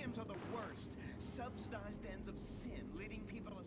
museums are the worst. Subsidized dens of sin, leading people to...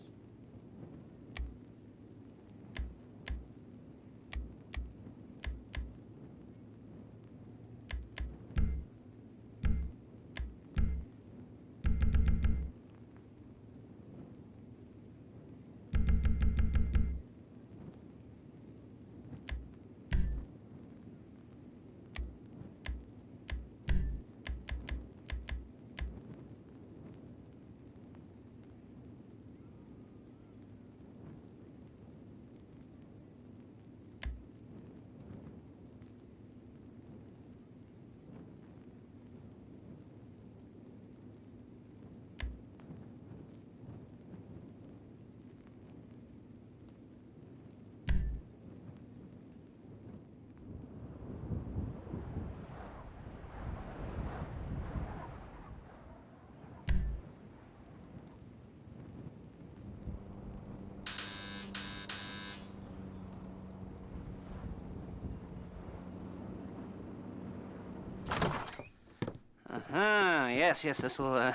Yes, this will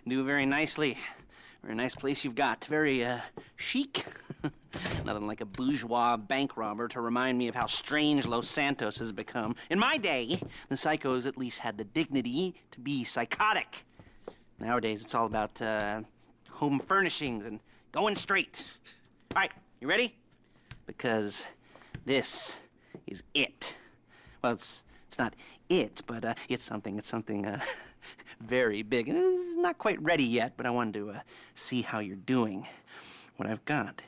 do very nicely. Very nice place you've got. Very chic. Nothing like a bourgeois bank robber to remind me of how strange Los Santos has become. In my day, the psychos at least had the dignity to be psychotic. Nowadays, it's all about home furnishings and going straight. All right, you ready? Because this is it. Well, it's not it, but it's something very big. It's not quite ready yet, but I wanted to see how you're doing. What I've got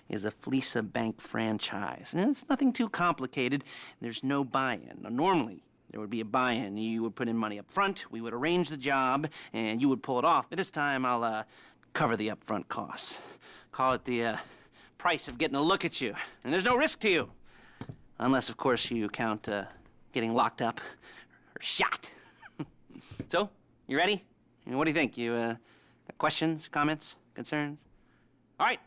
is a Fleca Bank franchise. And it's nothing too complicated. There's no buy-in. Now, normally, there would be a buy-in. You would put in money up front, we would arrange the job, and you would pull it off. But this time, I'll cover the upfront costs. Call it the price of getting a look at you. And there's no risk to you. Unless, of course, you count getting locked up or shot. So, you ready? What do you think? You got questions, comments, concerns? All right.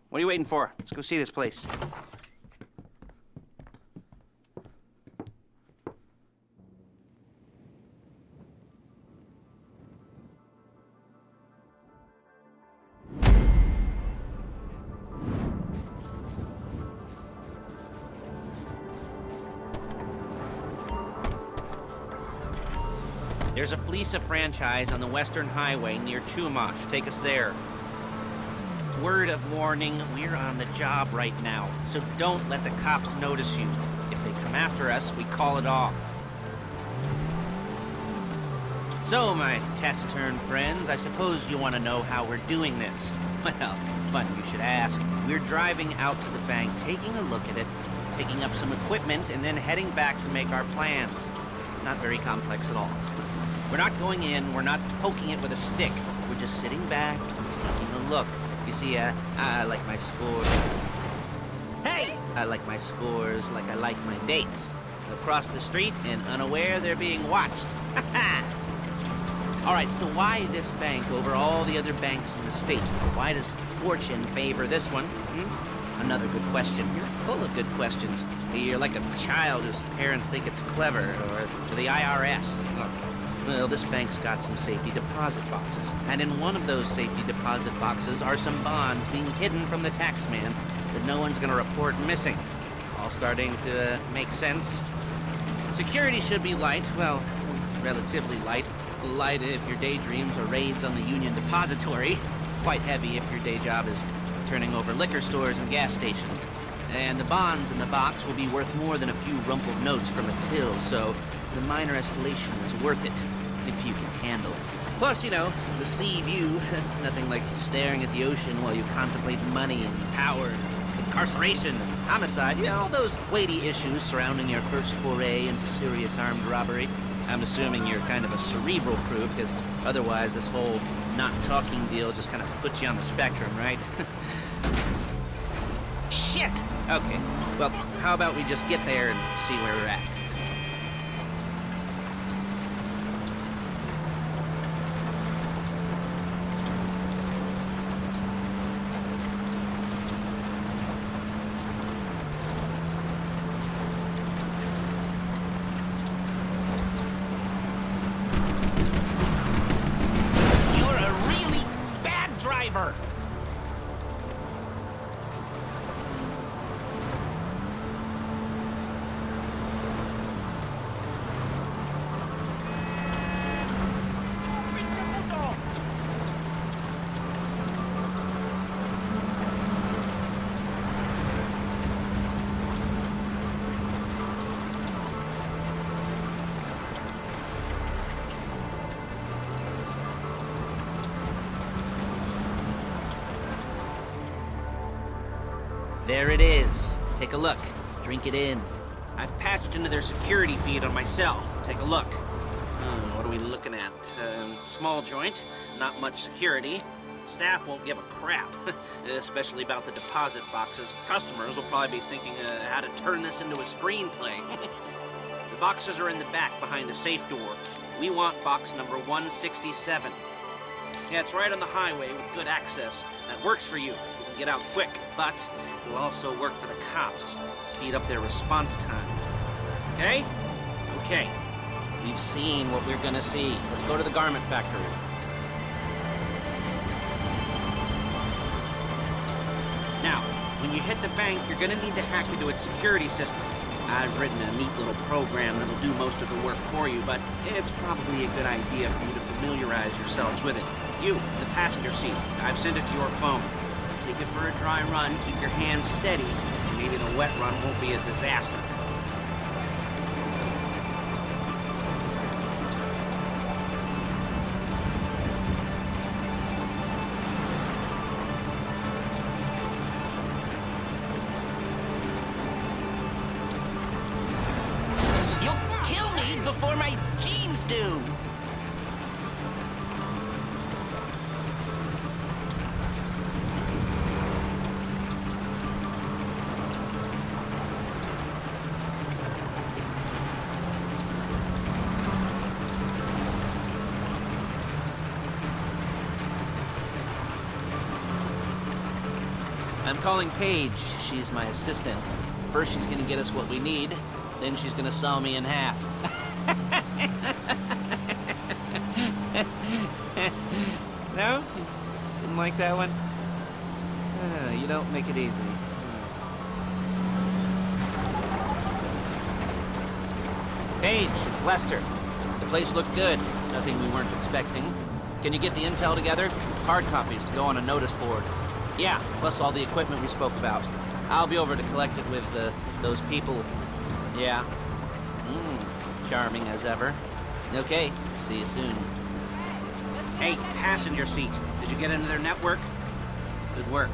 What are you waiting for? Let's go see this place. There's a Fleca franchise on the Western Highway near Chumash. Take us there. Word of warning, we're on the job right now, so don't let the cops notice you. If they come after us, we call it off. So, my taciturn friends, I suppose you want to know how we're doing this. Well, funny you should ask. We're driving out to the bank, taking a look at it, picking up some equipment, and then heading back to make our plans. Not very complex at all. We're not going in, we're not poking it with a stick. We're just sitting back and taking a look. You see, I like my scores. Hey! I like my scores like I like my dates. Across the street and unaware they're being watched. All right, so why this bank over all the other banks in the state? Why does fortune favor this one? Another good question. You're full of good questions. You're like a child whose parents think it's clever, or to the IRS. Look. Well, this bank's got some safety deposit boxes, and in one of those safety deposit boxes are some bonds being hidden from the taxman that no one's gonna report missing. All starting to make sense. Security should be light, well, relatively light. Light if your daydreams are raids on the Union Depository. Quite heavy if your day job is turning over liquor stores and gas stations. And the bonds in the box will be worth more than a few rumpled notes from a till, so the minor escalation is worth it, if you can handle it. Plus, you know, the sea view, nothing like staring at the ocean while you contemplate money and power and incarceration and homicide. You know, all those weighty issues surrounding your first foray into serious armed robbery. I'm assuming you're kind of a cerebral crew, because otherwise this whole not talking deal just kind of puts you on the spectrum, right? Shit! Okay, well, how about we just get there and see where we're at? favor. There it is. Take a look. Drink it in. I've patched into their security feed on my cell. Take a look. What are we looking at? Small joint, not much security. Staff won't give a crap, especially about the deposit boxes. Customers will probably be thinking how to turn this into a screenplay. The boxes are in the back behind a safe door. We want box number 167. Yeah, it's right on the highway with good access. That works for you. You can get out quick, but it'll also work for the cops. Speed up their response time. Okay? Okay. We've seen what we're gonna see. Let's go to the garment factory. Now, when you hit the bank, you're gonna need to hack into its security system. I've written a neat little program that'll do most of the work for you, but it's probably a good idea for you to familiarize yourselves with it. You, in the passenger seat, I've sent it to your phone. Take it for a dry run, keep your hands steady, and maybe the wet run won't be a disaster. You'll kill me before my jeans do. I'm calling Paige. She's my assistant. First she's gonna get us what we need, then she's gonna saw me in half. No? Didn't like that one? You don't make it easy. Paige, it's Lester. The place looked good. Nothing we weren't expecting. Can you get the intel together? Hard copies to go on a notice board. Yeah, plus all the equipment we spoke about. I'll be over to collect it with those people. Yeah. Charming as ever. Okay, see you soon. Hey, passenger seat. Did you get into their network? Good work.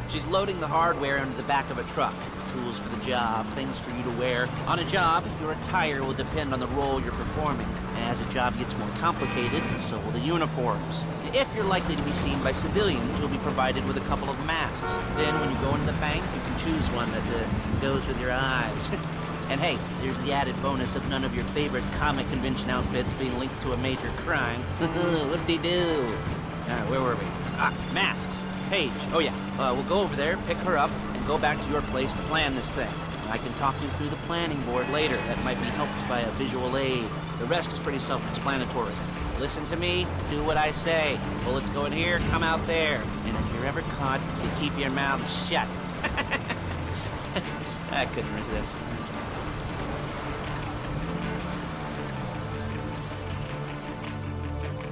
She's loading the hardware into the back of a truck. Tools for the job, things for you to wear. On a job, your attire will depend on the role you're performing. As a job gets more complicated, so will the uniforms. If you're likely to be seen by civilians, you'll be provided with a couple of masks. Then when you go into the bank, you can choose one that goes with your eyes. And hey, there's the added bonus of none of your favorite comic convention outfits being linked to a major crime. What'd he do? Where were we? Masks. Paige. Oh yeah, we'll go over there, pick her up, and go back to your place to plan this thing. I can talk you through the planning board later. That might be helped by a visual aid. The rest is pretty self-explanatory. Listen to me, do what I say. Bullets go in here, come out there. And if you're ever caught, you keep your mouth shut. I couldn't resist.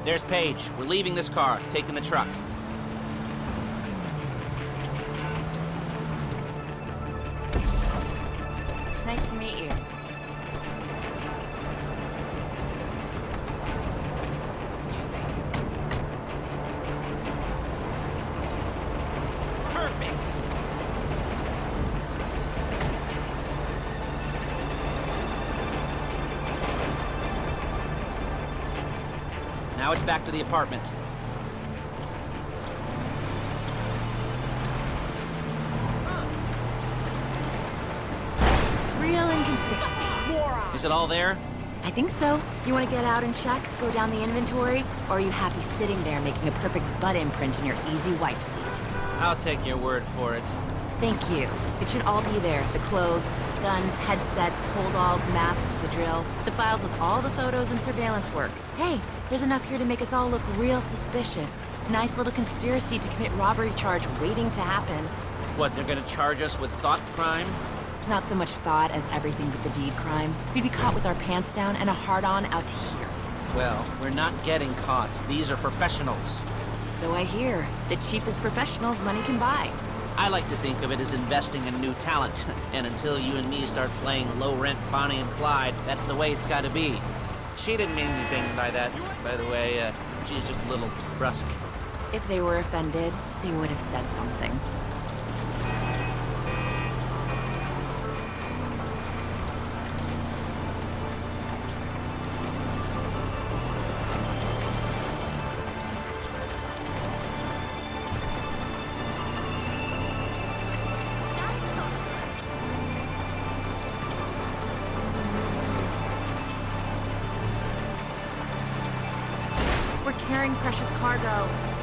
There's Paige. We're leaving this car, taking the truck. Nice to meet you. Perfect. Now it's back to the apartment. Real inconspicuous. Is it all there? I think so. You want to get out and check, go down the inventory, or are you happy sitting there making a perfect butt imprint in your easy wipe seat? I'll take your word for it. Thank you. It should all be there. The clothes, guns, headsets, holdalls, masks, the drill. The files with all the photos and surveillance work. Hey, there's enough here to make us all look real suspicious. Nice little conspiracy to commit robbery charge waiting to happen. What, they're gonna charge us with thought crime? Not so much thought as everything but the deed crime. We'd be caught with our pants down and a hard-on out to here. Well, we're not getting caught. These are professionals. So I hear. The cheapest professionals money can buy. I like to think of it as investing in new talent. And until you and me start playing low-rent Bonnie and Clyde, that's the way it's gotta be. She didn't mean anything by that, by the way. She's just a little brusque. If they were offended, they would have said something. We're carrying precious cargo.